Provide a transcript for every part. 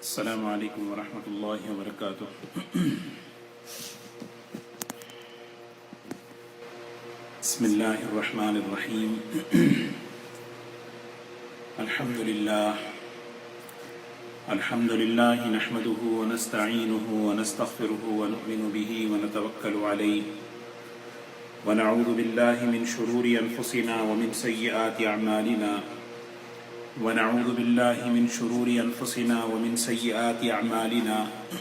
السلام علیکم ورحمۃ اللہ وبرکاتہ۔ بسم اللہ الرحمن الرحیم۔ الحمد للہ نحمده ونستعینه ونستغفره ونؤمن به ونتوکل علیہ ونعوذ باللہ من شرور انفسنا ومن سیئات اعمالنا ونعوذ باللہ من شرور انفسنا ومن سیئات اعمالنا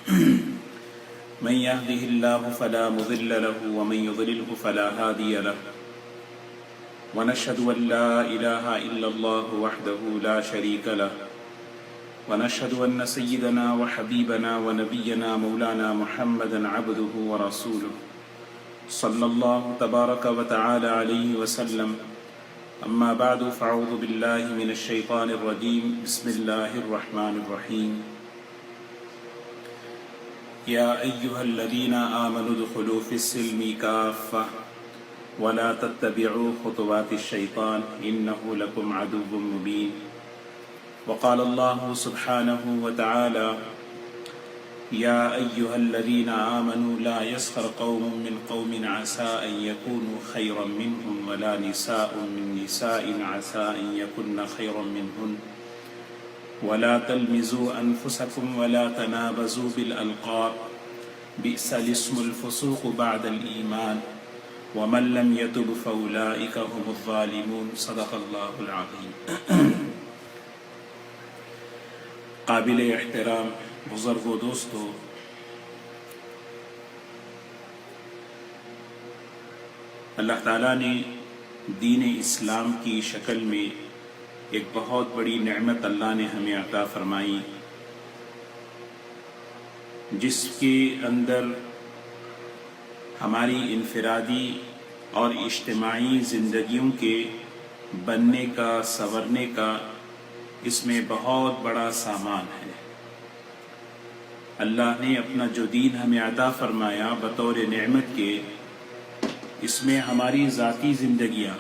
من يهده الله فلا مضل له ومن يضلله فلا هادي له ونشهد ان لا اله الا الله وحده لا شريك له ونشهد ان سيدنا وحبيبنا ونبينا مولانا محمدا عبده ورسوله صلى الله تبارك وتعالى عليه وسلم۔ اما بعد فاعوذ باللہ من الشیطان الرجیم، بسم اللہ الرحمن الرحیم۔ یا ایہا الذین آمنوا ادخلوا فی السلم کافۃ ولا تتبعوا خطوات الشیطان انہ لکم عدو مبین۔ وقال اللہ سبحانہ وتعالی یا ایہا الذین آمنوا لا يسخر قوم من قوم عسى ان يكونوا خيرا منهم ولا نساء من نساء عسى ان يكن خيرا منهن ولا تلمزوا انفسكم ولا تنابزوا بالالقاب بئس الاسم الفسوق بعد الايمان ومن لم يتب فاولئك هم الظالمون۔ صدق اللہ العظیم۔ قابل احترام بزرگ و دوستو، اللہ تعالیٰ نے دین اسلام کی شکل میں ایک بہت بڑی نعمت اللہ نے ہمیں عطا فرمائی، جس کے اندر ہماری انفرادی اور اجتماعی زندگیوں کے بننے کا، سنورنے کا اس میں بہت بڑا سامان ہے۔ اللہ نے اپنا جو دین ہمیں عطا فرمایا بطور نعمت کے، اس میں ہماری ذاتی زندگیاں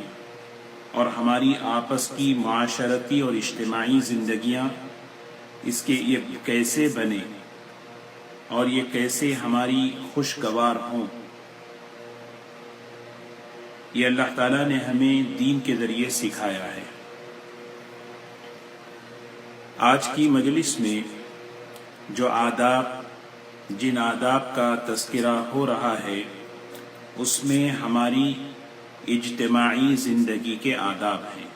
اور ہماری آپس کی معاشرتی اور اجتماعی زندگیاں اس کے یہ کیسے بنے اور یہ کیسے ہماری خوشگوار ہوں، یہ اللہ تعالیٰ نے ہمیں دین کے ذریعے سکھایا ہے۔ آج کی مجلس میں جو جن آداب کا تذکرہ ہو رہا ہے، اس میں ہماری اجتماعی زندگی کے آداب ہیں،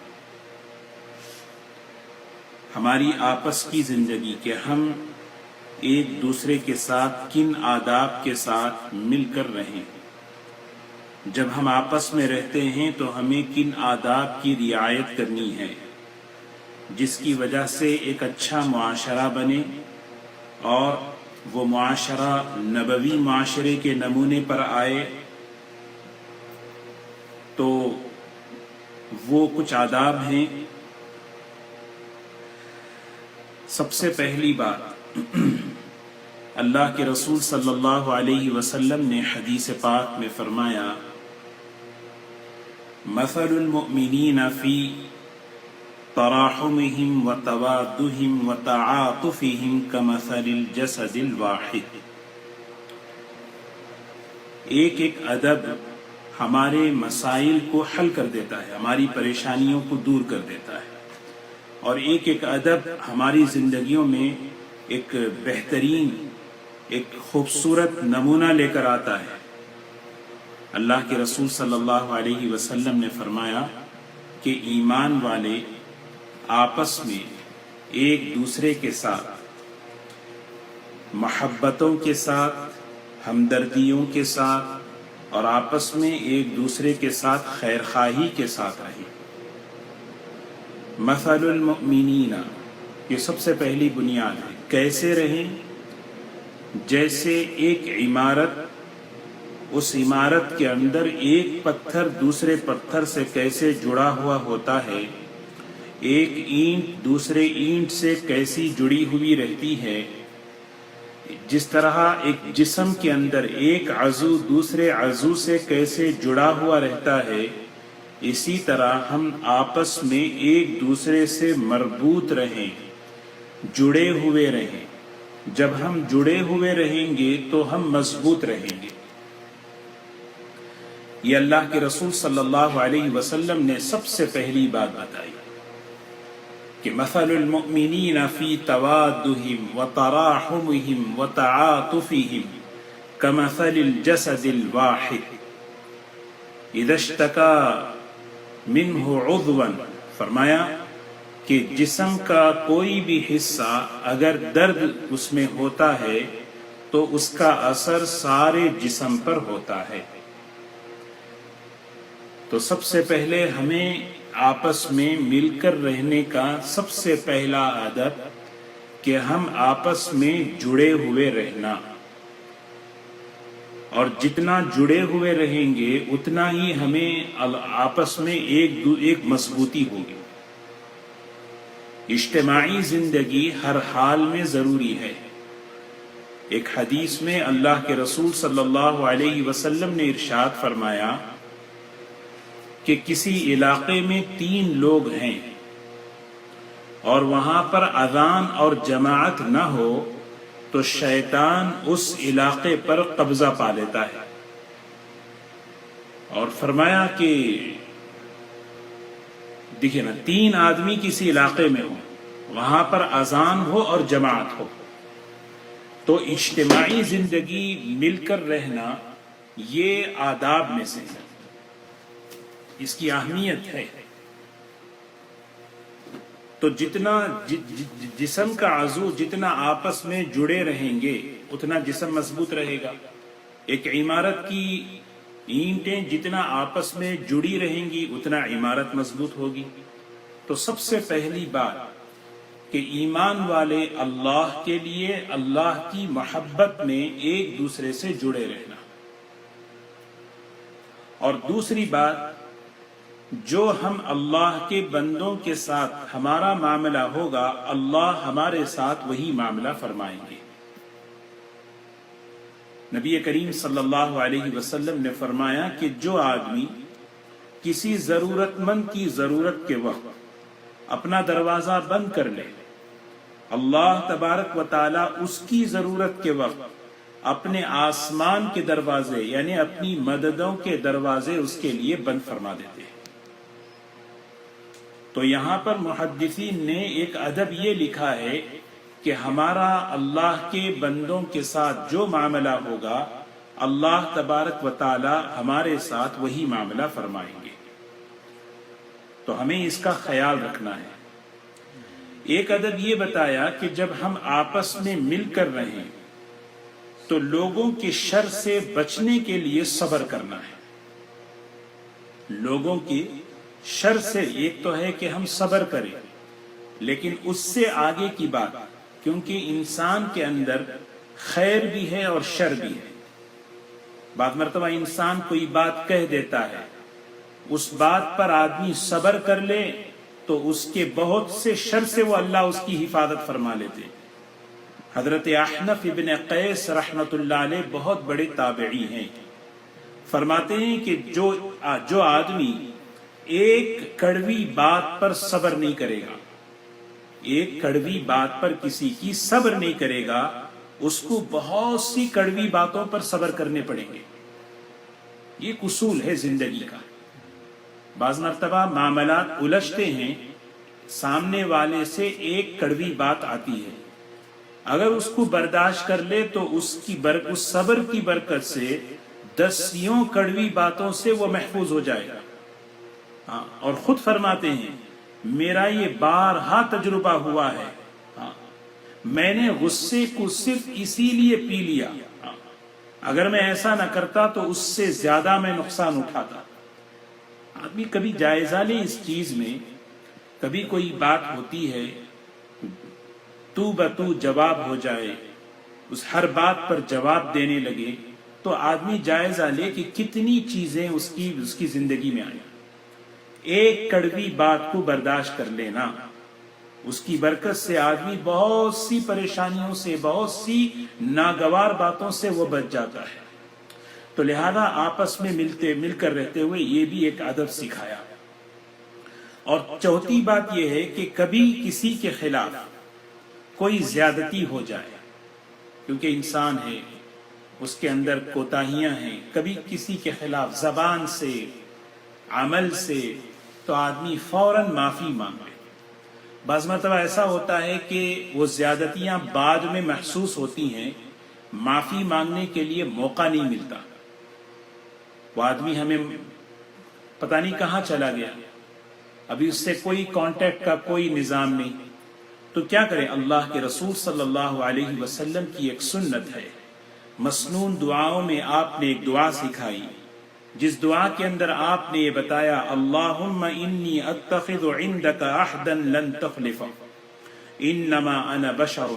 ہماری آپس کی زندگی کے، ہم ایک دوسرے کے ساتھ کن آداب کے ساتھ مل کر رہیں، جب ہم آپس میں رہتے ہیں تو ہمیں کن آداب کی رعایت کرنی ہے، جس کی وجہ سے ایک اچھا معاشرہ بنے اور وہ معاشرہ نبوی معاشرے کے نمونے پر آئے۔ تو وہ کچھ آداب ہیں۔ سب سے پہلی بات، اللہ کے رسول صلی اللہ علیہ وسلم نے حدیث پاک میں فرمایا، مثل المؤمنین فی تراحمهم وتوادهم وتعاطفهم كمثل الجسد الواحد۔ ایک ادب ہمارے مسائل کو حل کر دیتا ہے، ہماری پریشانیوں کو دور کر دیتا ہے، اور ایک ادب ہماری زندگیوں میں ایک بہترین، ایک خوبصورت نمونہ لے کر آتا ہے۔ اللہ کے رسول صلی اللہ علیہ وسلم نے فرمایا کہ ایمان والے آپس میں ایک دوسرے کے ساتھ محبتوں کے ساتھ، ہمدردیوں کے ساتھ اور آپس میں ایک دوسرے کے ساتھ خیر خواہی کے ساتھ رہیں۔ مثل المؤمنین، یہ سب سے پہلی بنیاد ہے۔ کیسے رہیں؟ جیسے ایک عمارت، اس عمارت کے اندر ایک پتھر دوسرے پتھر سے کیسے جڑا ہوا ہوتا ہے، ایک اینٹ دوسرے اینٹ سے کیسی جڑی ہوئی رہتی ہے، جس طرح ایک جسم کے اندر ایک عضو دوسرے عضو سے کیسے جڑا ہوا رہتا ہے، اسی طرح ہم آپس میں ایک دوسرے سے مربوط رہیں، جڑے ہوئے رہیں، جب ہم جڑے ہوئے رہیں گے تو ہم مضبوط رہیں گے۔ یہ اللہ کے رسول صلی اللہ علیہ وسلم نے سب سے پہلی بات بتائی کہ مثل المؤمنین فی توادہم وتراحمہم وتعاطفہم کمثل الجسد الواحد اذا اشتکى منہ عضوا، فرمایا کہ جسم کا کوئی بھی حصہ اگر درد اس میں ہوتا ہے تو اس کا اثر سارے جسم پر ہوتا ہے۔ تو سب سے پہلے ہمیں آپس میں مل کر رہنے کا سب سے پہلا عادت کہ ہم آپس میں جڑے ہوئے رہنا، اور جتنا جڑے ہوئے رہیں گے اتنا ہی ہمیں آپس میں ایک مضبوطی ہوگی۔ اجتماعی زندگی ہر حال میں ضروری ہے۔ ایک حدیث میں اللہ کے رسول صلی اللہ علیہ وسلم نے ارشاد فرمایا کہ کسی علاقے میں 3 لوگ ہیں اور وہاں پر اذان اور جماعت نہ ہو تو شیطان اس علاقے پر قبضہ پا لیتا ہے، اور فرمایا کہ دیکھیں نا، 3 آدمی کسی علاقے میں ہوں، وہاں پر اذان ہو اور جماعت ہو، تو اجتماعی زندگی مل کر رہنا یہ آداب میں سے ہے، اس کی اہمیت ہے۔ تو جتنا جسم کا عضو جتنا آپس میں جڑے رہیں گے اتنا جسم مضبوط رہے گا۔ ایک عمارت کی اینٹیں جتنا آپس میں جڑی رہیں گی اتنا عمارت مضبوط ہوگی۔ تو سب سے پہلی بات کہ ایمان والے اللہ کے لیے اللہ کی محبت میں ایک دوسرے سے جڑے رہنا، اور دوسری بات جو ہم اللہ کے بندوں کے ساتھ ہمارا معاملہ ہوگا اللہ ہمارے ساتھ وہی معاملہ فرمائیں گے۔ نبی کریم صلی اللہ علیہ وسلم نے فرمایا کہ جو آدمی کسی ضرورت مند کی ضرورت کے وقت اپنا دروازہ بند کر لے، اللہ تبارک و تعالی اس کی ضرورت کے وقت اپنے آسمان کے دروازے یعنی اپنی مددوں کے دروازے اس کے لیے بند فرما دیتے ہیں۔ تو یہاں پر محدثین نے ایک ادب یہ لکھا ہے کہ ہمارا اللہ کے بندوں کے ساتھ جو معاملہ ہوگا اللہ تبارک و تعالی ہمارے ساتھ وہی معاملہ فرمائیں گے۔ تو ہمیں اس کا خیال رکھنا ہے۔ ایک ادب یہ بتایا کہ جب ہم آپس میں مل کر رہیں تو لوگوں کے شر سے بچنے کے لیے صبر کرنا ہے۔ لوگوں کی شر سے ایک تو ہے کہ ہم صبر کریں، لیکن اس سے آگے کی بات، کیونکہ انسان کے اندر خیر بھی ہے اور شر بھی ہے۔ بعض مرتبہ انسان کوئی بات کہہ دیتا ہے، اس بات پر آدمی صبر کر لے تو اس کے بہت سے شر سے وہ اللہ اس کی حفاظت فرما لیتے۔ حضرت احنف ابن قیس رحمت اللہ علیہ بہت بڑے تابعی ہیں، فرماتے ہیں کہ جو آدمی ایک کڑوی بات پر صبر نہیں کرے گا، ایک کڑوی بات پر کسی کی صبر نہیں کرے گا، اس کو بہت سی کڑوی باتوں پر صبر کرنے پڑیں گے۔ یہ ایک اصول ہے زندگی کا۔ بعض مرتبہ معاملات الجھتے ہیں، سامنے والے سے ایک کڑوی بات آتی ہے، اگر اس کو برداشت کر لے تو اس صبر کی برکت سے 10 کڑوی باتوں سے وہ محفوظ ہو جائے گا۔ اور خود فرماتے ہیں میرا یہ بارہا تجربہ ہوا ہے، میں نے غصے کو صرف اسی لیے پی لیا، اگر میں ایسا نہ کرتا تو اس سے زیادہ میں نقصان اٹھاتا۔ آدمی کبھی جائزہ لے اس چیز میں، کبھی کوئی بات ہوتی ہے تو بتو جواب ہو جائے، اس ہر بات پر جواب دینے لگے، تو آدمی جائزہ لے کہ کتنی چیزیں اس کی زندگی میں آئیں۔ ایک کڑوی بات کو برداشت کر لینا، اس کی برکت سے آدمی بہت سی پریشانیوں سے، بہت سی ناگوار باتوں سے وہ بچ جاتا ہے۔ تو لہذا آپس میں مل کر رہتے ہوئے یہ بھی ایک ادب سکھایا۔ اور چوتھی بات یہ ہے کہ کبھی کسی کے خلاف کوئی زیادتی ہو جائے کیونکہ انسان ہے، اس کے اندر کوتاہیاں ہیں، کبھی کسی کے خلاف زبان سے، عمل سے، تو آدمی فوراً معافی مانگے۔ بعض مرتبہ ایسا ہوتا ہے کہ وہ زیادتیاں بعد میں محسوس ہوتی ہیں، معافی مانگنے کے لیے موقع نہیں ملتا۔ وہ آدمی ہمیں پتہ نہیں کہاں چلا گیا، ابھی اس سے کوئی کانٹیکٹ کا کوئی نظام نہیں، تو کیا کریں؟ اللہ کے رسول صلی اللہ علیہ وسلم کی ایک سنت ہے، مسنون دعاؤں میں آپ نے ایک دعا سکھائی، جس دعا کے اندر آپ نے یہ بتایا، اللہم انی اتخذ عندک عہدا لن تخلف انما انا بشر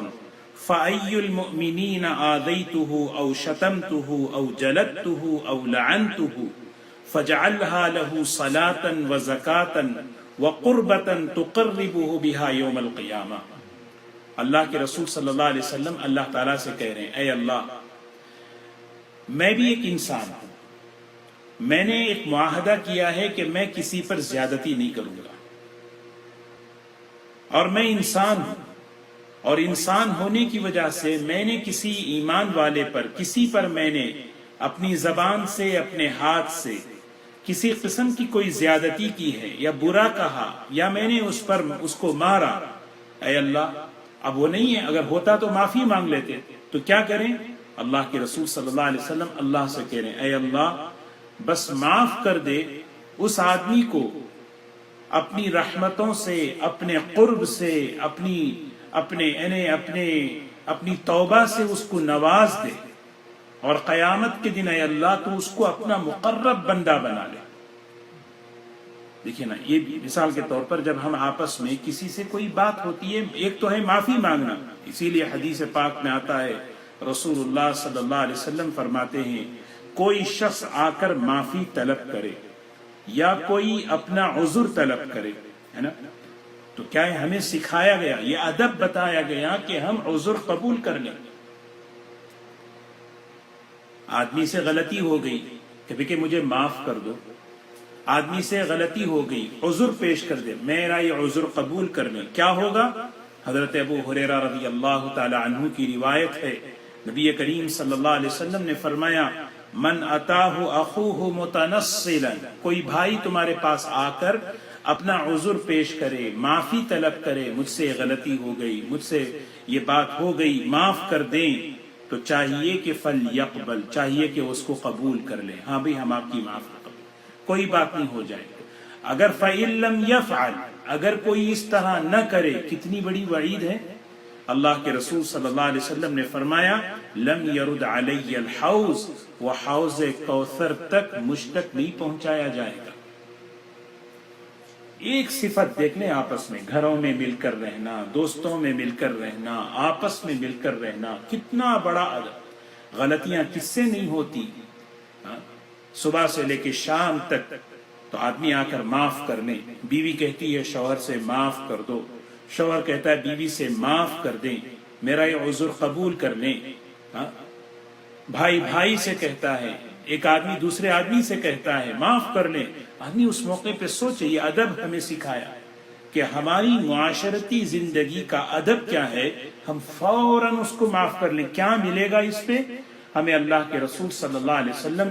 فأی المؤمنین آذیته او شتمته او جلدته او لعنته فاجعلها له صلاة وزکاة وقربة تقربه بها یوم القیامہ۔ اللہ کے رسول صلی اللہ علیہ وسلم اللہ تعالیٰ سے کہہ رہے ہیں، اے اللہ، میں بھی ایک انسان ہوں، میں نے ایک معاہدہ کیا ہے کہ میں کسی پر زیادتی نہیں کروں گا، اور میں انسان ہوں، اور انسان ہونے کی وجہ سے میں نے کسی ایمان والے پر، کسی پر میں نے اپنی زبان سے، اپنے ہاتھ سے کسی قسم کی کوئی زیادتی کی ہے یا برا کہا یا میں نے اس کو مارا، اے اللہ، اب وہ نہیں ہے، اگر ہوتا تو معافی مانگ لیتے، تو کیا کریں؟ اللہ کے رسول صلی اللہ علیہ وسلم اللہ سے کہہ رہے ہیں، اے اللہ، بس معاف کر دے اس آدمی کو، اپنی رحمتوں سے، اپنے قرب سے، اپنی توبہ سے اس کو نواز دے، اور قیامت کے دن اے اللہ تو اس کو اپنا مقرب بندہ بنا لے۔ دیکھیں نا، یہ مثال کے طور پر جب ہم آپس میں کسی سے کوئی بات ہوتی ہے، ایک تو ہے معافی مانگنا، اسی لیے حدیث پاک میں آتا ہے، رسول اللہ صلی اللہ علیہ وسلم فرماتے ہیں، کوئی شخص آ کر معافی طلب کرے یا کوئی اپنا عذر طلب کرے، ہے نا، تو کیا ہے، ہمیں سکھایا گیا، یہ ادب بتایا گیا کہ ہم عذر قبول کر لیں۔ آدمی سے غلطی ہو گئی کہ مجھے معاف کر دو، آدمی سے غلطی ہو گئی، عذر پیش کر دے، میرا یہ عذر قبول کر لیں، کیا ہوگا؟ حضرت ابو ہریرہ رضی اللہ تعالی عنہ کی روایت ہے، نبی کریم صلی اللہ علیہ وسلم نے فرمایا، من اتاہ اخوہ متنصلا، کوئی بھائی تمہارے پاس آ کر اپنا عذر پیش کرے، معافی طلب کرے، مجھ سے غلطی ہو گئی، مجھ سے یہ بات ہو گئی، معاف کر دیں، تو چاہیے کہ فلیقبل، چاہیے کہ اس کو قبول کر لیں، ہاں بھی ہم آپ کی معاف کر دیں، کوئی بات نہیں، ہو جائے گا۔ اگر فَإِن لَّمْ يَفْعَلْ، اگر کوئی اس طرح نہ کرے، کتنی بڑی وعید ہے۔ اللہ کے رسول صلی اللہ علیہ وسلم نے فرمایا، لم يرد علی الحوض، وہ حوض کوثر تک مجھ تک نہیں پہنچایا جائے گا۔ ایک صفت دیکھ لیں آپس میں، گھروں میں مل کر رہنا، دوستوں میں مل کر رہنا، آپس میں مل کر رہنا، کتنا بڑا ادب۔ غلطیاں کس سے نہیں ہوتی؟ صبح سے لے کے شام تک تو آدمی آ کر معاف کر لیں، بیوی کہتی ہے شوہر سے معاف کر دو، شوہر کہتا ہے بیوی سے معاف کر دیں، میرا یہ عذر قبول کر لیں، بھائی بھائی سے کہتا ہے، ایک آدمی دوسرے آدمی سے کہتا ہے معاف کر لیں۔ آدمی اس موقع پہ سوچے، یہ ادب ہمیں سکھایا کہ ہماری معاشرتی زندگی کا ادب کیا ہے، ہم فوراً اس کو معاف کر لیں۔ کیا ملے گا اس پہ؟ ہمیں اللہ کے رسول صلی اللہ علیہ وسلم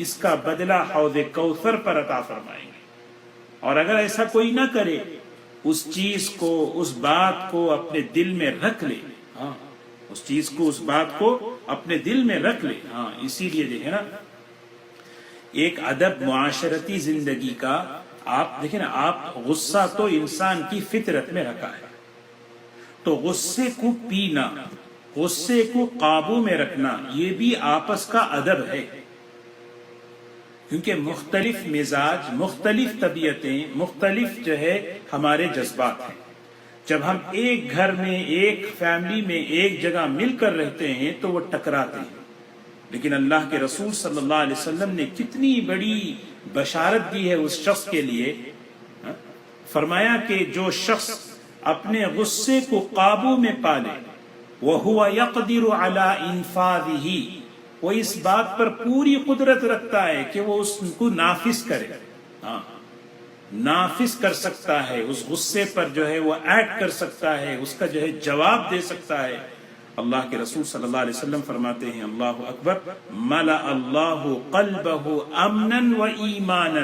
اس کا بدلہ حوض کوثر پر عطا فرمائیں گے۔ اور اگر ایسا کوئی نہ کرے، اس چیز کو، اس بات کو اپنے دل میں رکھ لے، اس چیز کو، اس بات کو اپنے دل میں رکھ لے۔ اسی لیے دیکھیں نا، ایک ادب معاشرتی زندگی کا، آپ دیکھیں نا، آپ غصہ تو انسان کی فطرت میں رکھا ہے، تو غصے کو پینا، غصے کو قابو میں رکھنا، یہ بھی آپس کا ادب ہے، کیونکہ مختلف مزاج، مختلف طبیعتیں، مختلف جو ہے ہمارے جذبات ہیں۔ جب ہم ایک گھر میں، ایک فیملی میں، ایک جگہ مل کر رہتے ہیں تو وہ ٹکراتے ہیں، لیکن اللہ کے رسول صلی اللہ علیہ وسلم نے کتنی بڑی بشارت دی ہے اس شخص کے لیے۔ فرمایا کہ جو شخص اپنے غصے کو قابو میں پالے، وَهُوَ يَقْدِرُ عَلَىٰ إِنفَاذِهِ، وہ اس بات پر پوری قدرت رکھتا ہے کہ وہ اس کو نافذ کرے، نافذ کر سکتا ہے، اس غصے پر جو ہے وہ ایکٹ کر سکتا ہے، اس کا جو ہے جواب دے سکتا ہے۔ اللہ کے رسول صلی اللہ علیہ وسلم فرماتے ہیں اللہ اکبر ملأ اللہ قلبہ امنا و ایمانا،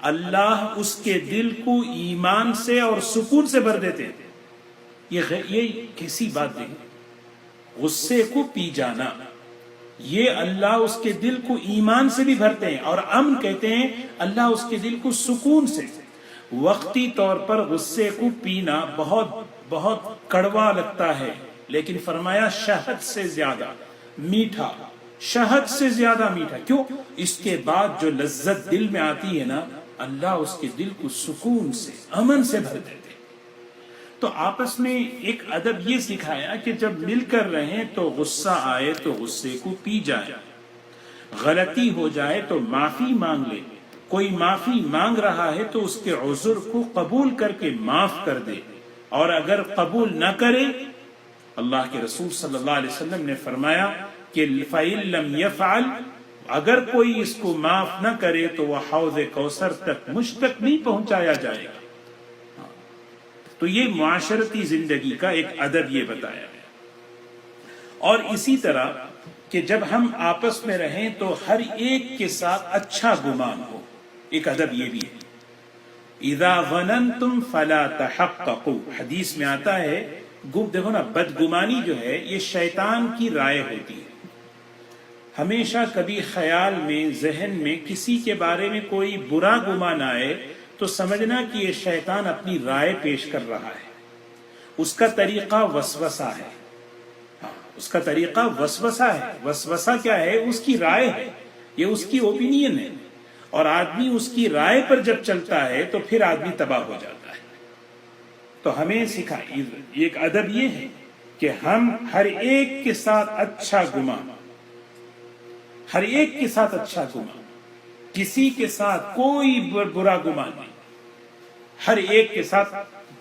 اللہ اس کے دل کو ایمان سے اور سکون سے بھر دیتے ہیں۔ یہ کیسی بات دیکھیں، غصے کو پی جانا، یہ اللہ اس کے دل کو ایمان سے بھی بھرتے ہیں، اور امن کہتے ہیں اللہ اس کے دل کو سکون سے۔ وقتی طور پر غصے کو پینا بہت بہت کڑوا لگتا ہے، لیکن فرمایا شہد سے زیادہ میٹھا، شہد سے زیادہ میٹھا۔ کیوں؟ اس کے بعد جو لذت دل میں آتی ہے نا، اللہ اس کے دل کو سکون سے، امن سے بھر دیتے۔ تو آپس میں ایک ادب یہ سکھایا کہ جب مل کر رہیں تو غصہ آئے تو غصے کو پی جائے، غلطی ہو جائے تو معافی مانگ لے، کوئی معافی مانگ رہا ہے تو اس کے عذر کو قبول کر کے معاف کر دے، اور اگر قبول نہ کرے، اللہ کے رسول صلی اللہ علیہ وسلم نے فرمایا کہ فَإِن لَّمْ يَفْعَلْ، اگر کوئی اس کو معاف نہ کرے تو وہ حوض کوثر تک مجھ تک نہیں پہنچایا جائے گا۔ تو یہ معاشرتی زندگی کا ایک ادب یہ بتایا گیا۔ اور اسی طرح کہ جب ہم آپس میں رہیں تو ہر ایک کے ساتھ اچھا گمان ہو، ایک ادب یہ بھی ہے۔ اذا ظننتم فلا تحققوا، حدیث میں آتا ہے، دیکھو نا، بدگمانی جو ہے یہ شیطان کی رائے ہوتی ہے۔ ہمیشہ کبھی خیال میں، ذہن میں کسی کے بارے میں کوئی برا گمان آئے تو سمجھنا کہ یہ شیطان اپنی رائے پیش کر رہا ہے، اس کا طریقہ وسوسہ ہے۔ اس کا طریقہ وسوسہ ہے۔ وسوسہ کیا ہے؟ اس کی رائے ہے، یہ اس کی اوپینین ہے، اور آدمی اس کی رائے پر جب چلتا ہے تو پھر آدمی تباہ ہو جاتا ہے۔ تو ہمیں سکھائی ایک ادب یہ ہے کہ ہم ہر ایک کے ساتھ اچھا گمان، ہر ایک کے ساتھ اچھا گمان، کسی کے ساتھ کوئی برا گمان نہیں، ہر ایک کے ساتھ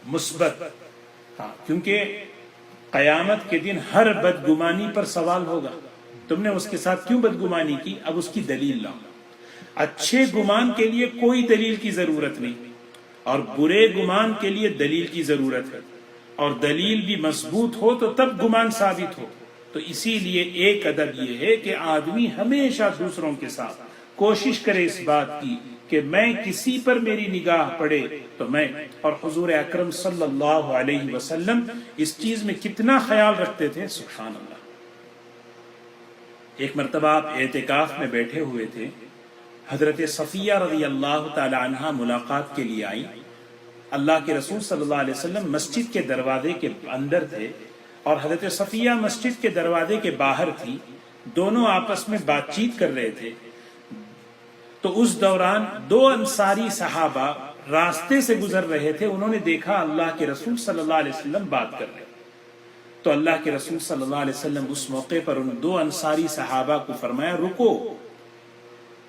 مثبت۔ کیونکہ قیامت کے دن ہر بدگمانی پر سوال ہوگا، تم نے اس کے ساتھ کیوں بدگمانی کی؟ اب اس کی دلیل لاؤ۔ اچھے گمان کے لیے کوئی دلیل کی ضرورت نہیں، اور برے گمان کے لیے دلیل کی ضرورت ہے، اور دلیل بھی مضبوط ہو تو تب گمان ثابت ہو۔ تو اسی لیے ایک ادب یہ ہے کہ آدمی ہمیشہ دوسروں کے ساتھ کوشش کرے اس بات کی کہ میں کسی پر میری نگاہ پڑے تو میں، اور حضور اکرم صلی اللہ علیہ وسلم اس چیز میں کتنا خیال رکھتے تھے، سبحان اللہ۔ ایک مرتبہ آپ اعتکاف میں بیٹھے ہوئے تھے، حضرت صفیہ رضی اللہ تعالی عنہا ملاقات کے لیے آئی۔ اللہ کے رسول صلی اللہ علیہ وسلم مسجد کے دروازے کے اندر تھے، اور حضرت صفیہ مسجد کے دروازے کے باہر تھی، دونوں آپس میں بات چیت کر رہے تھے۔ تو اس دوران دو انصاری صحابہ راستے سے گزر رہے تھے، انہوں نے دیکھا اللہ کے رسول صلی اللہ علیہ وسلم بات کر رہے، تو اللہ کے رسول صلی اللہ علیہ وسلم اس موقع پر ان دو انصاری صحابہ کو فرمایا رکو،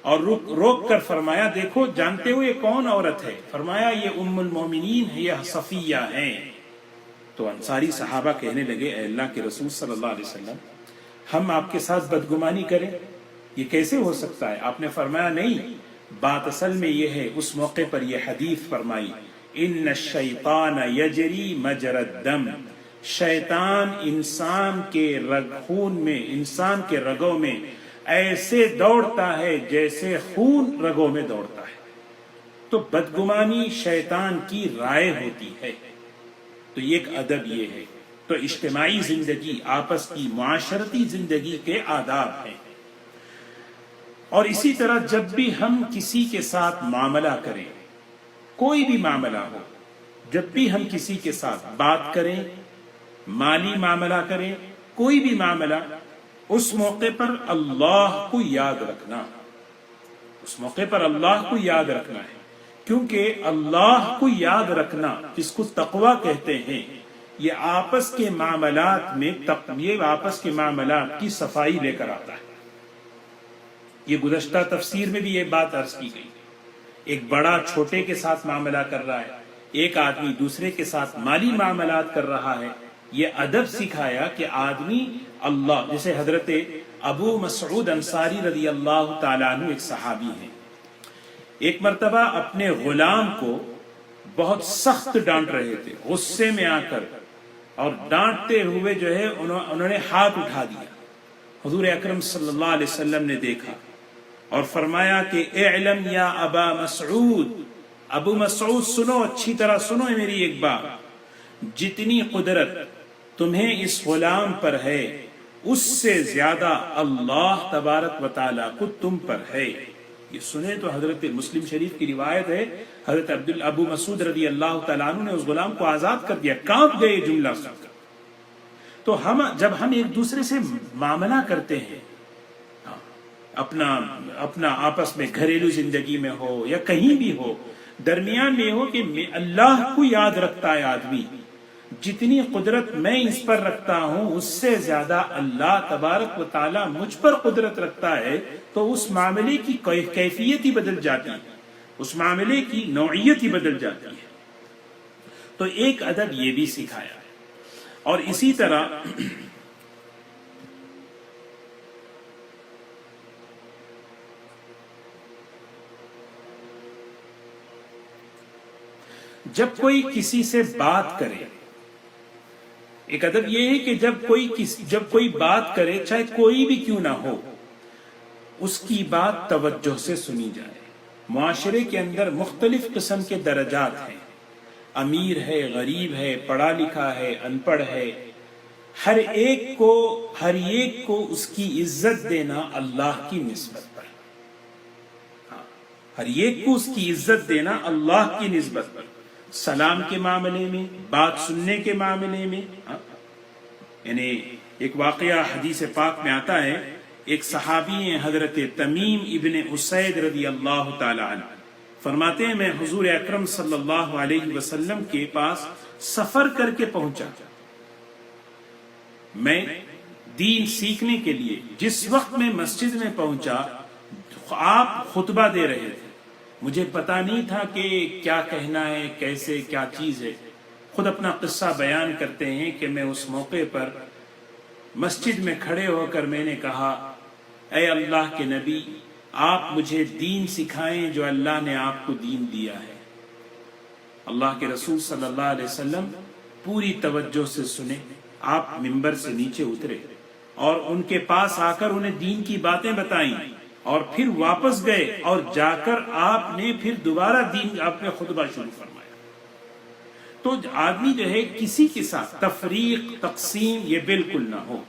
اور روک کر فرمایا دیکھو جانتے ہو یہ کون عورت ہے؟ فرمایا یہ ام المومنین ہے، یہ صفیہ ہیں۔ تو انصاری صحابہ کہنے لگے اے اللہ کے رسول صلی اللہ علیہ وسلم، ہم آپ کے ساتھ بدگمانی کریں، یہ کیسے ہو سکتا ہے؟ آپ نے فرمایا نہیں، بات اصل میں یہ ہے، اس موقع پر یہ حدیث فرمائی ان الشیطان یجری مجری الدم، شیطان انسان کے خون میں، انسان کے رگوں میں ایسے دوڑتا ہے جیسے خون رگوں میں دوڑتا ہے۔ تو بدگمانی شیطان کی رائے ہوتی ہے۔ تو ایک ادب یہ ہے۔ تو اجتماعی زندگی، آپس کی معاشرتی زندگی کے آداب ہیں۔ اور اسی طرح جب بھی ہم کسی کے ساتھ معاملہ کریں، کوئی بھی معاملہ ہو، جب بھی ہم کسی کے ساتھ بات کریں، مالی معاملہ کریں، کوئی بھی معاملہ، اس موقع پر اللہ کو یاد رکھنا، اس موقع پر اللہ کو یاد رکھنا ہے، کیونکہ اللہ کو یاد رکھنا جس کو تقوی کہتے ہیں، یہ آپس کے معاملات میں یہ آپس کے معاملات کی صفائی لے کر آتا ہے۔ یہ گزشتہ تفسیر میں بھی یہ بات عرض کی گئی، ایک بڑا چھوٹے کے ساتھ معاملہ کر رہا ہے، ایک آدمی دوسرے کے ساتھ مالی معاملات کر رہا ہے، یہ ادب سکھایا کہ آدمی اللہ، جیسے حضرت ابو مسعود انصاری رضی اللہ تعالیٰ عنہ ایک صحابی ہیں، ایک مرتبہ اپنے غلام کو بہت سخت ڈانٹ رہے تھے، غصے میں آ کر اور ڈانٹتے ہوئے جو ہے انہوں نے ہاتھ اٹھا دیا. حضور اکرم صلی اللہ علیہ وسلم نے دیکھا اور فرمایا کہ اعلم یا ابا مسعود، ابو مسعود سنو، اچھی طرح سنو میری ایک بات، جتنی قدرت تمہیں اس غلام پر ہے اس سے زیادہ اللہ تبارک و تعالیٰ کو تم پر ہے. یہ سنے تو حضرت مسلم شریف کی روایت ہے، حضرت ابو مسعود رضی اللہ تعالیٰ عنہ نے اس غلام کو آزاد کر دیا. کانپ گئے جملہ سن کر. تو جب ہم ایک دوسرے سے معاملہ کرتے ہیں، اپنا آپس میں گھریلو زندگی میں ہو یا کہیں بھی ہو، درمیان میں ہو کہ اللہ کو یاد رکھتا ہے آدمی، جتنی قدرت میں اس پر رکھتا ہوں اس سے زیادہ اللہ تبارک و تعالیٰ مجھ پر قدرت رکھتا ہے، تو اس معاملے کی کیفیت ہی بدل جاتی ہے، اس معاملے کی نوعیت ہی بدل جاتی ہے. تو ایک ادب یہ بھی سکھایا ہے. اور اسی طرح جب کوئی کسی سے بات کرے، ایک ادب یہ ہے کہ جب کوئی بات کرے چاہے کوئی بھی کیوں نہ ہو، اس کی بات توجہ سے سنی جائے. معاشرے کے اندر مختلف قسم کے درجات ہیں، امیر ہے، غریب ہے، پڑھا لکھا ہے، ان پڑھ ہے. ہر ایک کو اس کی عزت دینا اللہ کی نسبت پر، ہر ایک کو اس کی عزت دینا اللہ کی نسبت پر. سلام کے معاملے میں، بات سننے کے معاملے میں. یعنی ایک واقعہ حدیث پاک میں آتا ہے، ایک صحابی ہیں حضرت تمیم ابن اسید رضی اللہ تعالی عنہ، فرماتے ہیں میں حضور اکرم صلی اللہ علیہ وسلم کے پاس سفر کر کے پہنچا. میں دین سیکھنے کے لیے جس وقت میں مسجد میں پہنچا آپ خطبہ دے رہے تھے. مجھے پتا نہیں تھا کہ کیا کہنا ہے، کیسے کیا چیز ہے. خود اپنا قصہ بیان کرتے ہیں کہ میں اس موقع پر مسجد میں کھڑے ہو کر میں نے کہا، اے اللہ کے نبی، آپ مجھے دین سکھائیں جو اللہ نے آپ کو دین دیا ہے. اللہ کے رسول صلی اللہ علیہ وسلم پوری توجہ سے سنے. آپ ممبر سے نیچے اترے اور ان کے پاس آ کر انہیں دین کی باتیں بتائیں اور پھر واپس گئے اور جا کر آپ نے پھر دوبارہ دین آپ نے خطبہ شروع فرمایا. تو آدمی جو ہے کسی کے ساتھ تفریق تقسیم یہ بالکل نہ ہو.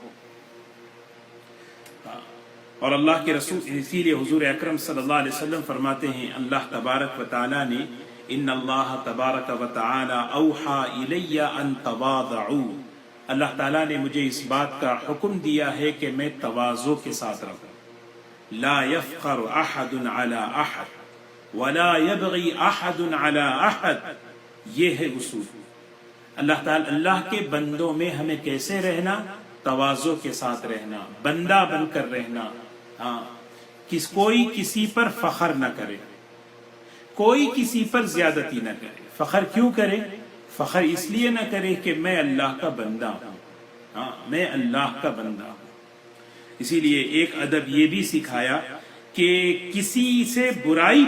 اور اللہ کے رسول اسی لیے حضور اکرم صلی اللہ علیہ وسلم فرماتے ہیں، اللہ تبارک و تعالی نے ان اللہ تبارک و تعالی اوحا الی ان تواضعوا، اللہ تعالیٰ نے مجھے اس بات کا حکم دیا ہے کہ میں تواضع کے ساتھ رہوں. لا يفخر احد على احد ولا يبغي احد على احد. یہ ہے اصول اللہ تعالیٰ. اللہ کے بندوں میں ہمیں کیسے رہنا؟ تواضع کے ساتھ رہنا، بندہ بن کر رہنا. کوئی کسی پر فخر نہ کرے، کوئی کسی پر زیادتی نہ کرے. فخر کیوں کرے؟ فخر اس لیے نہ کرے کہ میں اللہ کا بندہ ہوں، میں اللہ کا بندہ ہوں. اسی لیے ایک ادب یہ بھی سکھایا کہ کسی سے برائی،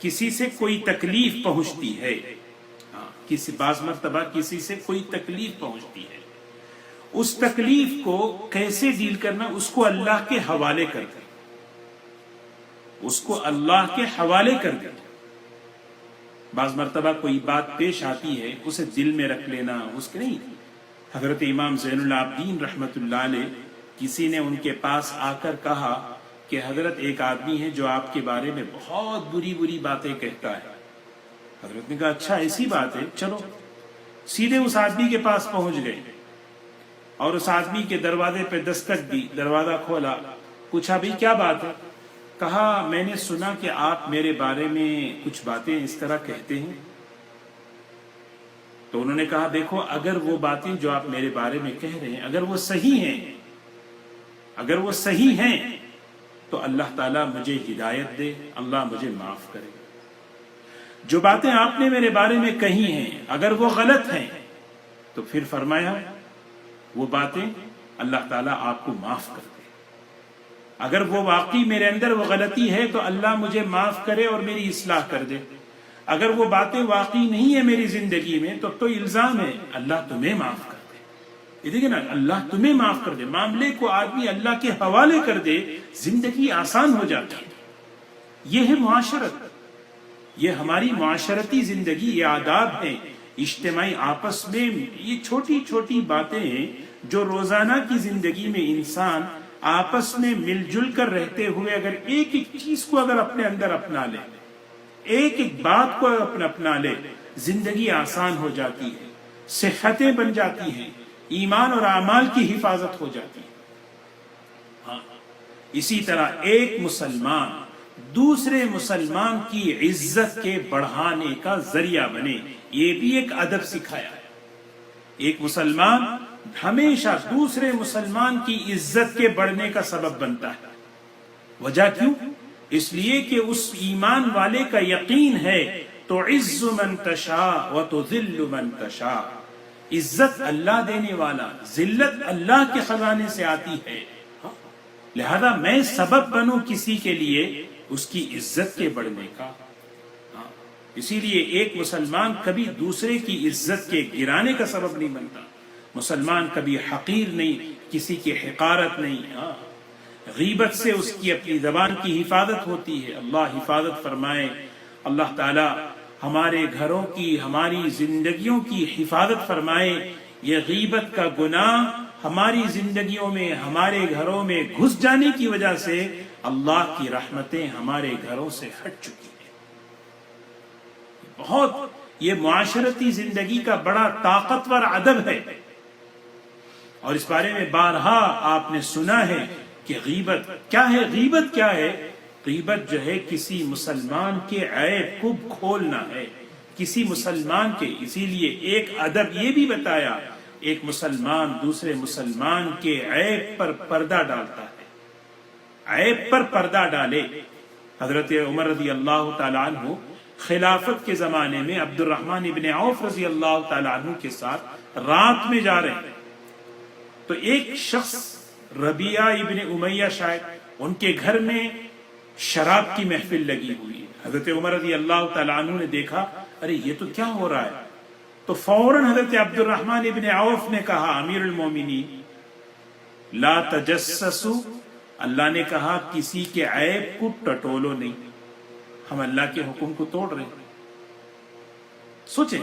کسی سے کوئی تکلیف پہنچتی ہے، بعض مرتبہ کسی سے کوئی تکلیف پہنچتی ہے، اس تکلیف کو کیسے ڈیل کرنا، اس کو اللہ کے حوالے کر دیں، اس کو اللہ کے حوالے کر دیں. بعض مرتبہ کوئی بات پیش آتی ہے اسے دل میں رکھ لینا، اس کے نہیں. حضرت امام زین العابدین رحمت اللہ علیہ، کسی نے ان کے پاس آ کر کہا کہ حضرت ایک آدمی ہے جو آپ کے بارے میں بہت بری بری باتیں کہتا ہے. حضرت نے کہا اچھا ایسی بات ہے، چلو. سیدھے اس آدمی کے پاس پہنچ گئے اور اس آدمی کے دروازے پہ دستک دی. دروازہ کھولا، پوچھا بھئی کیا بات ہے؟ کہا میں نے سنا کہ آپ میرے بارے میں کچھ باتیں اس طرح کہتے ہیں. تو انہوں نے کہا دیکھو، اگر وہ باتیں جو آپ میرے بارے میں کہہ رہے ہیں اگر وہ صحیح ہیں، اگر وہ صحیح ہیں تو اللہ تعالیٰ مجھے ہدایت دے، اللہ مجھے معاف کرے. جو باتیں آپ نے میرے بارے میں کہی ہیں اگر وہ غلط ہیں تو پھر فرمایا وہ باتیں اللہ تعالیٰ آپ کو معاف کر دے. اگر وہ واقعی میرے اندر وہ غلطی ہے تو اللہ مجھے معاف کرے اور میری اصلاح کر دے. اگر وہ باتیں واقعی نہیں ہے میری زندگی میں تو الزام ہے، اللہ تمہیں معاف کر دے. یہ دیکھیں نا، اللہ تمہیں معاف کر دے، معاملے کو آدمی اللہ کے حوالے کر دے، زندگی آسان ہو جاتی ہے۔ یہ ہے معاشرت، یہ ہماری معاشرتی زندگی، یہ آداب ہیں اجتماعی آپس میں۔ یہ چھوٹی چھوٹی باتیں ہیں جو روزانہ کی زندگی میں انسان آپس میں مل جل کر رہتے ہوئے اگر ایک ایک چیز کو اگر اپنے اندر اپنا لے، ایک ایک بات کو اپنا لے، زندگی آسان ہو جاتی ہے، صحتیں بن جاتی ہیں، ایمان اور اعمال کی حفاظت ہو جاتی ہے۔ ہاں، اسی طرح ایک مسلمان دوسرے مسلمان کی عزت کے بڑھانے کا ذریعہ بنے، یہ بھی ایک ادب سکھایا ہے۔ ایک مسلمان ہمیشہ دوسرے مسلمان کی عزت کے بڑھنے کا سبب بنتا ہے۔ وجہ کیوں؟ اس لیے کہ اس ایمان والے کا یقین ہے تعز من تشاء وتذل من تشاء، عزت اللہ دینے والا، ذلت اللہ کے خزانے سے آتی ہے، لہذا میں سبب بنوں کسی کے لیے اس کی عزت کے بڑھنے کا۔ اسی لیے ایک مسلمان کبھی دوسرے کی عزت کے گرانے کا سبب نہیں بنتا، مسلمان کبھی حقیر نہیں، کسی کی حقارت نہیں۔ غیبت سے اس کی اپنی زبان کی حفاظت ہوتی ہے، اللہ حفاظت فرمائے۔ اللہ تعالی ہمارے گھروں کی، ہماری زندگیوں کی حفاظت فرمائے۔ یہ غیبت کا گناہ ہماری زندگیوں میں، ہمارے گھروں میں گھس جانے کی وجہ سے اللہ کی رحمتیں ہمارے گھروں سے ہٹ چکی ہیں۔ بہت یہ معاشرتی زندگی کا بڑا طاقتور ادب ہے، اور اس بارے میں بارہا آپ نے سنا ہے کہ غیبت کیا ہے۔ غیبت کیا ہے؟ غیبت جو ہے کسی مسلمان کے عیب کو کھولنا ہے، کسی مسلمان کے۔ اسی لیے ایک ادب یہ بھی بتایا، ایک مسلمان دوسرے مسلمان کے عیب پر پردہ ڈالتا ہے، عیب پر پردہ ڈالے۔ حضرت عمر رضی اللہ تعالیٰ عنہ خلافت کے زمانے میں عبد الرحمن ابن عوف رضی اللہ تعالیٰ عنہ کے ساتھ رات میں جا رہے ہیں، تو ایک شخص ربیعہ ابن امیہ شاید، ان کے گھر میں شراب کی محفل لگی ہوئی ہے۔ حضرت عمر رضی اللہ تعالیٰ عنہ نے دیکھا، ارے یہ تو کیا ہو رہا ہے؟ تو فوراً حضرت عبد الرحمن ابن عوف نے کہا، امیر المومنین لا تجسسوا، اللہ نے کہا کسی کے عیب کو ٹٹولو نہیں، ہم اللہ کے حکم کو توڑ رہے ہیں۔ سوچیں،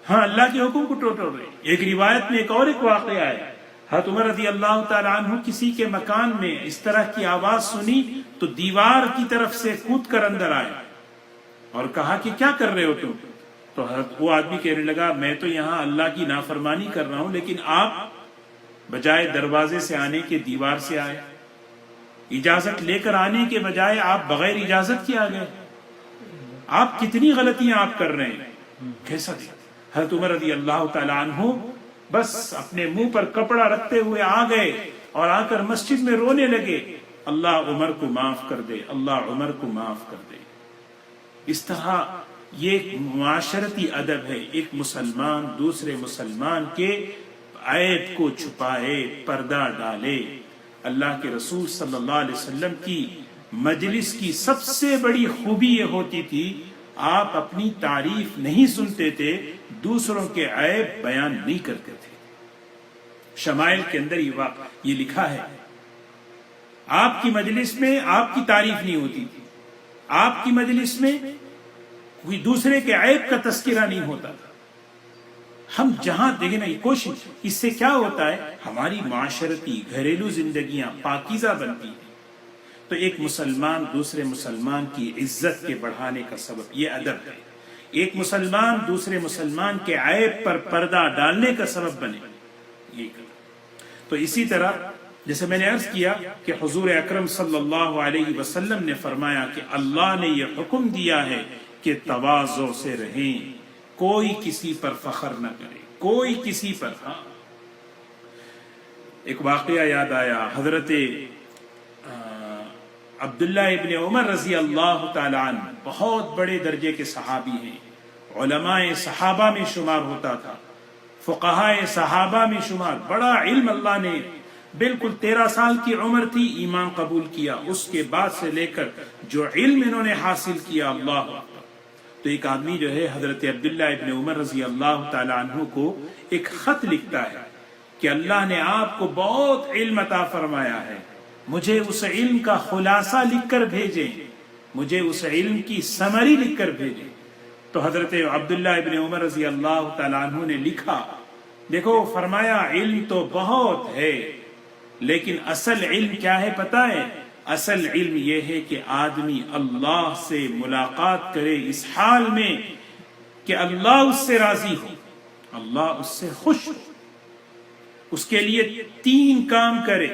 ہاں اللہ کے حکم کو ٹوٹ رہے۔ ایک روایت میں ایک واقعہ ہے، حضرت عمر رضی اللہ تعالیٰ عنہ کسی کے مکان میں اس طرح کی آواز سنی تو دیوار کی طرف سے کود کر اندر آئے اور کہا کہ کیا کر رہے ہو تم؟ تو وہ آدمی کہنے لگا، میں تو یہاں اللہ کی نافرمانی کر رہا ہوں، لیکن آپ بجائے دروازے سے آنے کے دیوار سے آئے، اجازت لے کر آنے کے بجائے آپ بغیر اجازت کے آ گئے، آپ کتنی غلطیاں آپ کر رہے ہیں۔ کیسا تھا؟ حضرت عمر رضی اللہ تعالیٰ عنہ بس اپنے منہ پر کپڑا رکھتے ہوئے آ گئے اور آ کر مسجد میں رونے لگے، اللہ عمر کو معاف کر دے، اللہ عمر کو معاف کر دے۔ اس طرح یہ ایک معاشرتی ادب ہے، ایک مسلمان دوسرے مسلمان کے عیب کو چھپائے، پردہ ڈالے۔ اللہ کے رسول صلی اللہ علیہ وسلم کی مجلس کی سب سے بڑی خوبی یہ ہوتی تھی، آپ اپنی تعریف نہیں سنتے تھے، دوسروں کے عیب بیان نہیں کرتے تھے۔ شمائل کے اندر یہ لکھا ہے، آپ کی مجلس میں آپ کی تعریف نہیں ہوتی تھی، آپ کی مجلس میں کوئی دوسرے کے عیب کا تذکرہ نہیں ہوتا تھا۔ ہم جہاں دیکھیں نا، یہ کوشش، اس سے کیا ہوتا ہے، ہماری معاشرتی گھریلو زندگیاں پاکیزہ بنتی ہیں۔ تو ایک مسلمان دوسرے مسلمان کی عزت کے بڑھانے کا سبب یہ ادب ہے، ایک مسلمان دوسرے مسلمان کے عیب پر پردہ ڈالنے کا سبب بنے، یہ تو اسی طرح جیسے میں نے عرض کیا کہ حضور اکرم صلی اللہ علیہ وسلم نے فرمایا کہ اللہ نے یہ حکم دیا ہے کہ تواضع سے رہیں، کوئی کسی پر فخر نہ کرے، کوئی کسی پر۔ ہاں، ایک واقعہ یاد آیا، حضرت عبداللہ ابن عمر رضی اللہ تعالی عنہ بہت بڑے درجے کے صحابی ہیں، علماء صحابہ میں شمار ہوتا تھا، فقہاء صحابہ میں شمار، بڑا علم، اللہ نے بالکل 13 سال کی عمر تھی ایمان قبول کیا، اس کے بعد سے لے کر جو علم انہوں نے حاصل کیا، اللہ اکبر۔ تو ایک آدمی جو ہے حضرت عبداللہ ابن عمر رضی اللہ تعالی عنہ کو ایک خط لکھتا ہے کہ اللہ نے آپ کو بہت علم عطا فرمایا ہے، مجھے اس علم کا خلاصہ لکھ کر بھیجیں، مجھے اس علم کی سمری لکھ کر بھیجیں۔ تو حضرت عبداللہ ابن عمر رضی اللہ تعالیٰ عنہ نے لکھا، دیکھو فرمایا علم تو بہت ہے، لیکن اصل علم کیا ہے پتہ ہے؟ اصل علم یہ ہے کہ آدمی اللہ سے ملاقات کرے اس حال میں کہ اللہ اس سے راضی ہو، اللہ اس سے خوش ہو، اس کے لیے 3 کام کرے۔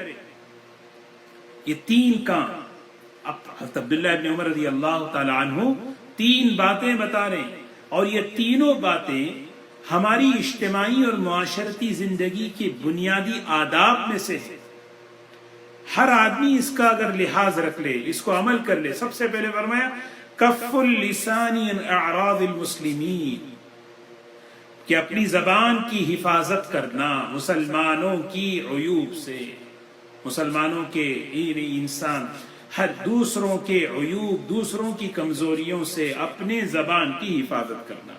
یہ 3 کام اب حضرت عبداللہ ابن عمر رضی اللہ تعالی عنہ 3 باتیں بتا رہے ہیں، اور یہ تینوں باتیں ہماری اجتماعی اور معاشرتی زندگی کے بنیادی آداب میں سے ہے۔ ہر آدمی اس کا اگر لحاظ رکھ لے، اس کو عمل کر لے۔ سب سے پہلے فرمایا کف اللسان عن اعراض المسلمین، کہ اپنی زبان کی حفاظت کرنا مسلمانوں کی عیوب سے، مسلمانوں کے انسان ہر دوسروں کے عیوب، دوسروں کی کمزوریوں سے اپنے زبان کی حفاظت کرنا۔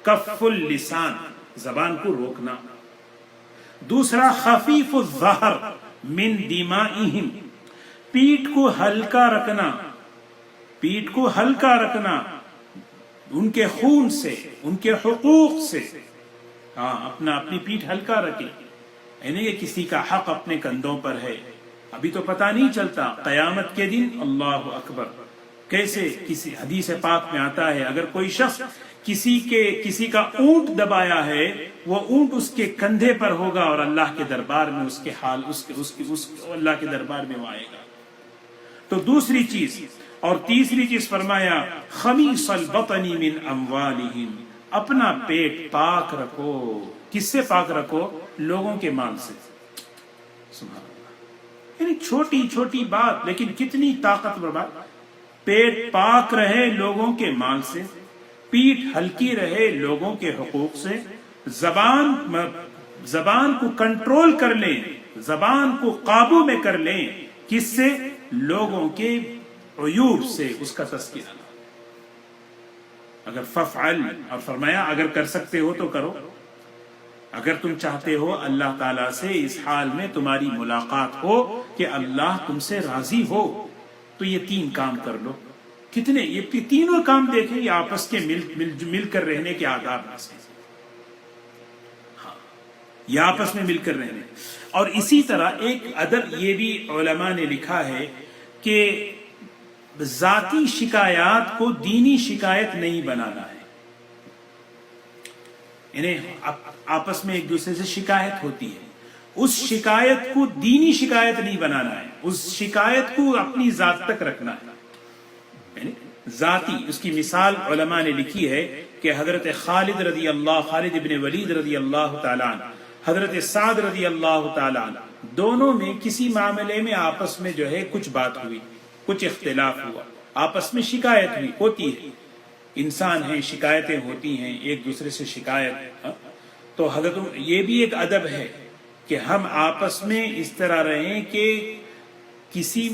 کف اللسان، زبان کو روکنا۔ دوسرا خفیف الظہر من دمائہم، پیٹھ کو ہلکا رکھنا، پیٹھ کو ہلکا رکھنا ان کے خون سے، ان کے حقوق سے۔ ہاں، اپنی پیٹھ ہلکا رکھے، یعنی یہ کسی کا حق اپنے کندھوں پر ہے۔ ابھی تو پتہ نہیں چلتا، قیامت کے دن اللہ اکبر کیسے، کسی حدیث پاک میں آتا ہے اگر کوئی شخص کسی کا اونٹ دبایا ہے، وہ اونٹ اس کے کندھے پر ہوگا اور اللہ کے دربار میں اس کے حال اللہ کے دربار میں وہ آئے گا۔ تو دوسری چیز، اور تیسری چیز فرمایا خمیص البطن من اموالہم، اپنا پیٹ پاک رکھو۔ کس سے پاک رکھو؟ لوگوں کے مال سے۔ سبحان اللہ، یعنی چھوٹی چھوٹی بات لیکن کتنی طاقتور بات۔ پیٹ پاک رہے لوگوں کے مال سے، پیٹھ ہلکی رہے لوگوں کے حقوق سے، زبان کو کنٹرول کر لیں، زبان کو قابو میں کر لیں۔ کس سے؟ لوگوں کے عیوب سے، اس کا تذکرہ۔ اگر ففعل، اور فرمایا اگر کر سکتے ہو تو کرو، اگر تم چاہتے ہو اللہ تعالیٰ سے اس حال میں تمہاری ملاقات ہو کہ اللہ تم سے راضی ہو، تو یہ 3 کام کر لو۔ کتنے؟ یہ تینوں کام دیکھیں، یہ آپس کے مل کر رہنے کے آداب میں سے۔ ہاں، یہ آپس میں مل کر رہنے۔ اور اسی طرح ایک ادب یہ بھی علماء نے لکھا ہے کہ ذاتی شکایات کو دینی شکایت نہیں بنانا ہے۔ یعنی آپس میں ایک دوسرے سے شکایت ہوتی ہے، اس شکایت کو دینی شکایت نہیں بنانا ہے، اس شکایت کو اپنی ذات تک رکھنا ہے۔ یعنی ذاتی، اس کی مثال علماء نے لکھی ہے کہ حضرت خالد ابن ولید رضی اللہ تعالیٰ عنہ، حضرت سعد رضی اللہ تعالیٰ عنہ، دونوں میں کسی معاملے میں آپس میں جو ہے کچھ بات ہوئی، کچھ اختلاف ہوا، آپس میں شکایت ہوئی، ہوتی ہے، انسان ہیں، شکایتیں ہوتی ہیں، ایک دوسرے سے شکایت۔ تو حضرت یہ بھی ایک ادب ہے کہ ہم آپس میں اس طرح رہیں کہ کسی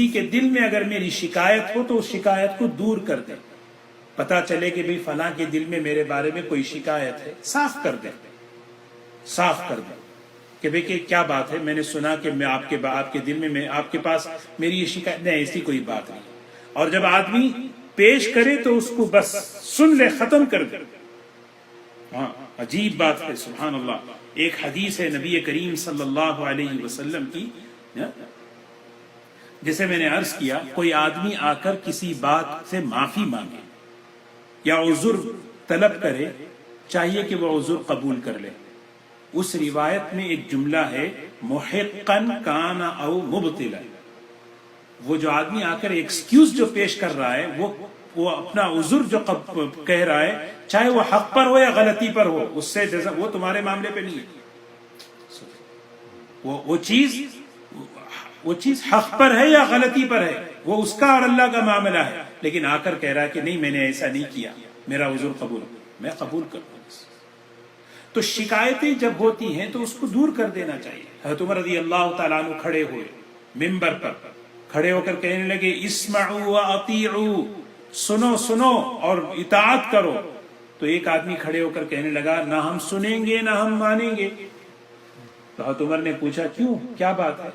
کے دل میں اگر میری شکایت ہو تو اس شکایت کو دور کر دیں، پتہ چلے کہ بھئی فلاں کے دل میں میرے بارے میں کوئی شکایت ہے، صاف کر دیں، صاف کر دیں کہ بھئی کہ کیا بات ہے، میں نے سنا کہ میں آپ کے دل میں آپ کے پاس میری یہ شکایت نہیں، ایسی کوئی بات نہیں۔ اور جب آدمی پیش کرے تو اس کو بس سن لے، ختم کر دے۔ ہاں، عجیب بات ہے، سبحان اللہ۔ ایک حدیث ہے نبی کریم صلی اللہ علیہ وسلم کی، جیسے میں نے عرض کیا، کوئی آدمی آ کر کسی بات سے معافی مانگے یا عذر طلب کرے، چاہیے کہ وہ عذر قبول کر لے۔ اس روایت میں ایک جملہ ہے محقاً کان او مبطلا، وہ جو آدمی آ کر ایکسکیوز جو پیش کر رہا ہے، وہ اپنا عذر جو کہہ رہا ہے، چاہے وہ حق پر ہو یا غلطی پر ہو، اس سے وہ تمہارے معاملے پہ نہیں ہے۔ وہ چیز حق پر ہے یا غلطی پر ہے، وہ اس کا اور اللہ کا معاملہ ہے، لیکن آ کر کہہ رہا ہے کہ نہیں، میں نے ایسا نہیں کیا، میرا عذر قبول، میں قبول کروں۔ تو شکایتیں جب ہوتی ہیں تو اس کو دور کر دینا چاہیے۔ حضرت عمر رضی اللہ تعالیٰ عنہ کھڑے ہوئے، منبر پر کھڑے ہو کر کہنے لگے اسمعوا واطیعوا، سنو اور اطاعت کرو۔ تو ایک آدمی کھڑے ہو کر کہنے لگا نہ ہم سنیں گے نہ ہم مانیں گے. تو حضرت عمر نے پوچھا کیوں، کیا بات ہے؟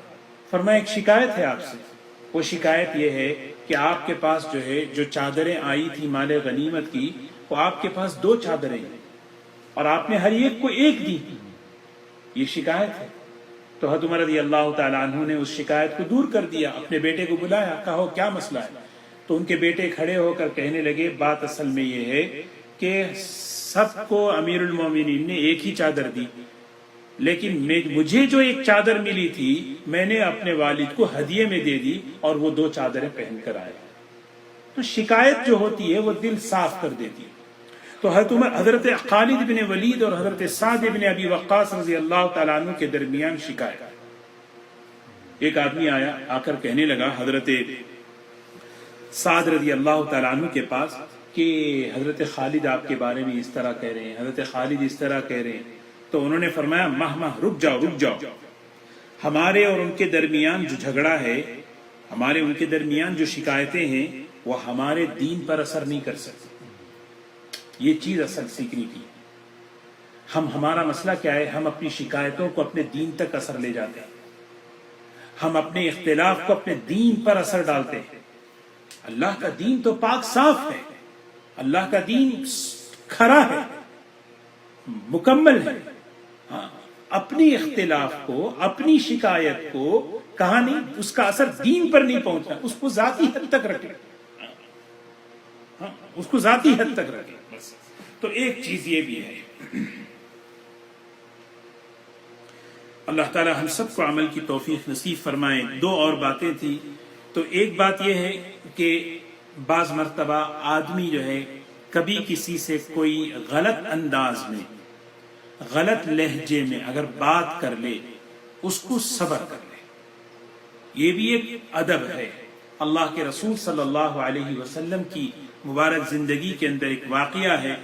فرمایا ایک شکایت ہے آپ سے. وہ شکایت یہ ہے کہ آپ کے پاس جو ہے جو چادریں آئی تھی مال غنیمت کی، وہ آپ کے پاس 2 چادریں ہیں اور آپ نے ہر ایک کو ایک دی. یہ شکایت ہے. تو حضرت عمر رضی اللہ تعالیٰ عنہ نے اس شکایت کو دور کر دیا، اپنے بیٹے کو بلایا، کہو کیا مسئلہ ہے؟ تو ان کے بیٹے کھڑے ہو کر کہنے لگے بات اصل میں یہ ہے کہ سب کو امیر المومنین نے ایک ہی چادر دی، لیکن مجھے جو ایک چادر ملی تھی میں نے اپنے والد کو ہدیے میں دے دی اور وہ 2 چادریں پہن کر آئے. تو شکایت جو ہوتی ہے وہ دل صاف کر دیتی ہے. تو حضرت خالد بن ولید اور حضرت سعد بن ابی وقاص رضی اللہ تعالیٰ عنہ کے درمیان شکایت. ایک آدمی آیا، آ کر کہنے لگا حضرت سعد رضی اللہ تعالیٰ عنہ کے پاس کہ حضرت خالد آپ کے بارے میں اس طرح کہہ رہے ہیں، حضرت خالد اس طرح کہہ رہے ہیں. تو انہوں نے فرمایا مہ رک جاؤ، ہمارے اور ان کے درمیان جو جھگڑا ہے، ہمارے ان کے درمیان جو شکایتیں ہیں وہ ہمارے دین پر اثر نہیں کر سکتی. یہ چیز اصل سیکھنی کی. ہمارا مسئلہ کیا ہے؟ ہم اپنی شکایتوں کو اپنے دین تک اثر لے جاتے ہیں، ہم اپنے اختلاف کو اپنے دین پر اثر ڈالتے ہیں. اللہ کا دین تو پاک صاف ہے، اللہ کا دین کھرا ہے، مکمل ہے. ہاں، اپنی اختلاف کو، اپنی شکایت کو کہاں نہیں، اس کا اثر دین پر نہیں پہنچتا، اس کو ذاتی حد تک رکھے. ہاں، اس کو ذاتی حد تک رکھے بس. تو ایک چیز یہ بھی ہے. اللہ تعالی ہم سب کو عمل کی توفیق نصیب فرمائے. 2 اور باتیں تھیں. تو ایک بات یہ ہے کہ بعض مرتبہ آدمی جو ہے کبھی کسی سے کوئی غلط انداز میں، غلط لہجے میں اگر بات کر لے، اس کو صبر کر لے. یہ بھی ایک ادب ہے. اللہ کے رسول صلی اللہ علیہ وسلم کی مبارک زندگی کے اندر ایک واقعہ ہے.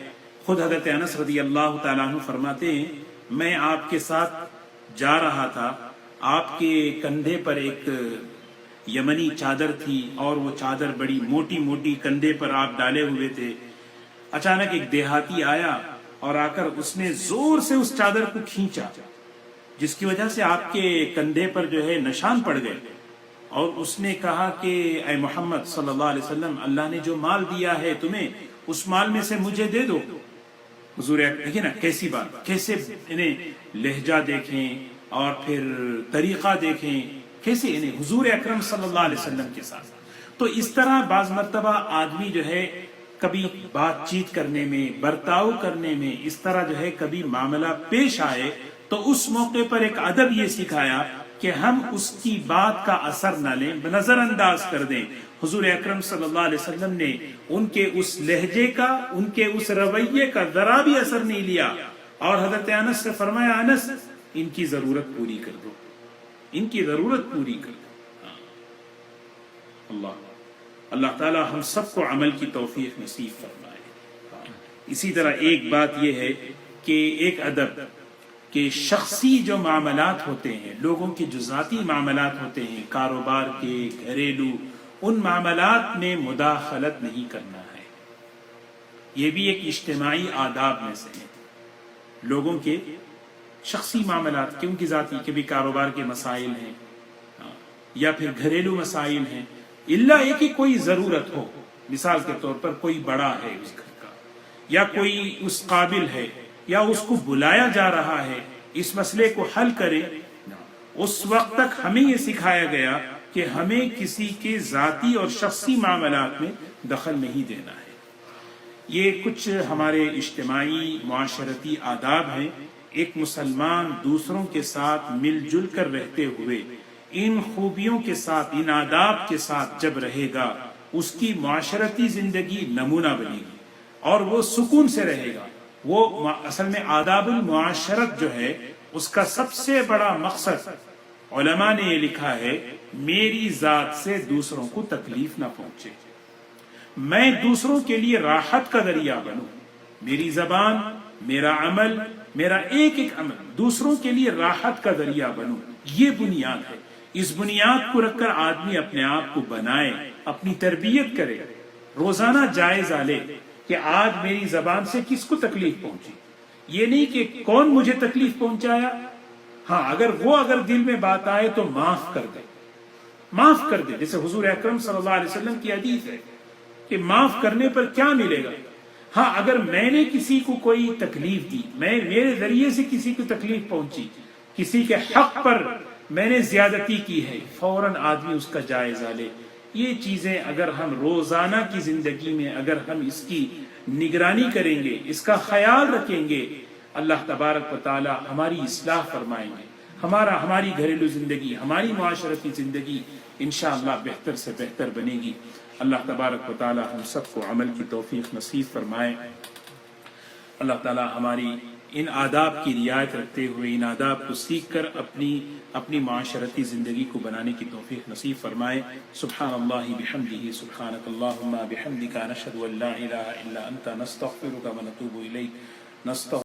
خود حضرت انس رضی اللہ تعالیٰ عنہ فرماتے ہیں میں آپ کے ساتھ جا رہا تھا، آپ کے کندھے پر ایک یمنی چادر تھی اور وہ چادر بڑی موٹی موٹی کندھے پر آپ ڈالے ہوئے تھے. اچانک ایک دیہاتی آیا اور آ کر اس نے زور سے اس چادر کو کھینچا، جس کی وجہ سے آپ کے کندھے پر جو ہے نشان پڑ گئے. اور اس نے کہا کہ اے محمد صلی اللہ علیہ وسلم، اللہ نے جو مال دیا ہے تمہیں، اس مال میں سے مجھے دے دو. حضور دیکھیں نا کیسی بات، کیسے انہیں لہجہ دیکھیں اور پھر طریقہ دیکھیں، کیسے انہیں حضور اکرم صلی اللہ علیہ وسلم کے ساتھ. تو اس طرح بعض مرتبہ آدمی جو ہے کبھی بات چیت کرنے میں، برتاؤ کرنے میں اس طرح جو ہے کبھی معاملہ پیش آئے تو اس موقع پر ایک ادب یہ سکھایا کہ ہم اس کی بات کا اثر نہ لیں، نظر انداز کر دیں. حضور اکرم صلی اللہ علیہ وسلم نے ان کے اس لہجے کا، ان کے اس رویے کا ذرا بھی اثر نہیں لیا اور حضرت انس سے فرمایا انس ان کی ضرورت پوری کر دو، ان کی ضرورت پوری کر دو. اللہ تعالی ہم سب کو عمل کی توفیق نصیب فرمائے. اسی طرح ایک بات یہ ہے کہ ایک ادب کہ شخصی جو معاملات ہوتے ہیں، لوگوں کے جو ذاتی معاملات ہوتے ہیں، کاروبار کے، گھریلو، ان معاملات میں مداخلت نہیں کرنا ہے. یہ بھی ایک اجتماعی آداب میں سے ہے. لوگوں کے شخصی معاملات کے، ان کی ذاتی کے بھی کاروبار کے مسائل ہیں یا پھر گھریلو مسائل ہیں، الا یہ کہ کوئی ضرورت ہو، مثال کے طور پر کوئی بڑا ہے اس گھر کا، یا کوئی اس قابل ہے، یا اس کو بلایا جا رہا ہے اس مسئلے کو حل کرے. اس وقت تک ہمیں یہ سکھایا گیا کہ ہمیں کسی کے ذاتی اور شخصی معاملات میں دخل نہیں دینا ہے. یہ کچھ ہمارے اجتماعی معاشرتی آداب ہیں. ایک مسلمان دوسروں کے ساتھ مل جل کر رہتے ہوئے ان خوبیوں کے ساتھ، ان آداب کے ساتھ جب رہے گا، اس کی معاشرتی زندگی نمونہ بنے گی اور وہ سکون سے رہے گا. وہ اصل میں آداب المعاشرت جو ہے اس کا سب سے بڑا مقصد علماء نے یہ لکھا ہے، میری ذات سے دوسروں کو تکلیف نہ پہنچے، میں دوسروں کے لیے راحت کا ذریعہ بنوں. میری زبان، میرا عمل، میرا ایک ایک عمل دوسروں کے لیے راحت کا ذریعہ بنوں. یہ بنیاد ہے. اس بنیاد کو رکھ کر آدمی اپنے آپ کو بنائے، اپنی تربیت کرے، روزانہ جائزہ لے کہ آج میری زبان سے کس کو تکلیف پہنچی، یہ نہیں کہ کون مجھے تکلیف پہنچایا. ہاں اگر دل میں بات آئے تو معاف کر دے، معاف کر دے. جیسے حضور اکرم صلی اللہ علیہ وسلم کی حدیث ہے کہ معاف کرنے پر کیا ملے گا. ہاں اگر میں نے کسی کو کوئی تکلیف دی، میرے ذریعے سے کسی کو تکلیف پہنچی، کسی کے حق پر میں نے زیادتی کی ہے، فوراً آدمی اس کا جائزہ لے. یہ چیزیں اگر ہم روزانہ کی زندگی میں اگر ہم اس کی نگرانی کریں گے، اس کا خیال رکھیں گے، اللہ تبارک و تعالی ہماری اصلاح فرمائیں گے. ہماری گھریلو زندگی، ہماری معاشرتی زندگی انشاءاللہ بہتر سے بہتر بنے گی. اللہ تبارک و تعالی ہم سب کو عمل کی توفیق نصیب فرمائے. اللہ تعالی ہماری ان آداب کی رعایت رکھتے ہوئے ان آداب کو سیکھ کر اپنی معاشرتی زندگی کو بنانے کی توفیق نصیب فرمائے. سبحان اللہ بحمدہ، سبحانک اللہم بحمدک، نشہد ان لا الہ الا انت، نستغفرک ونتوب الیک.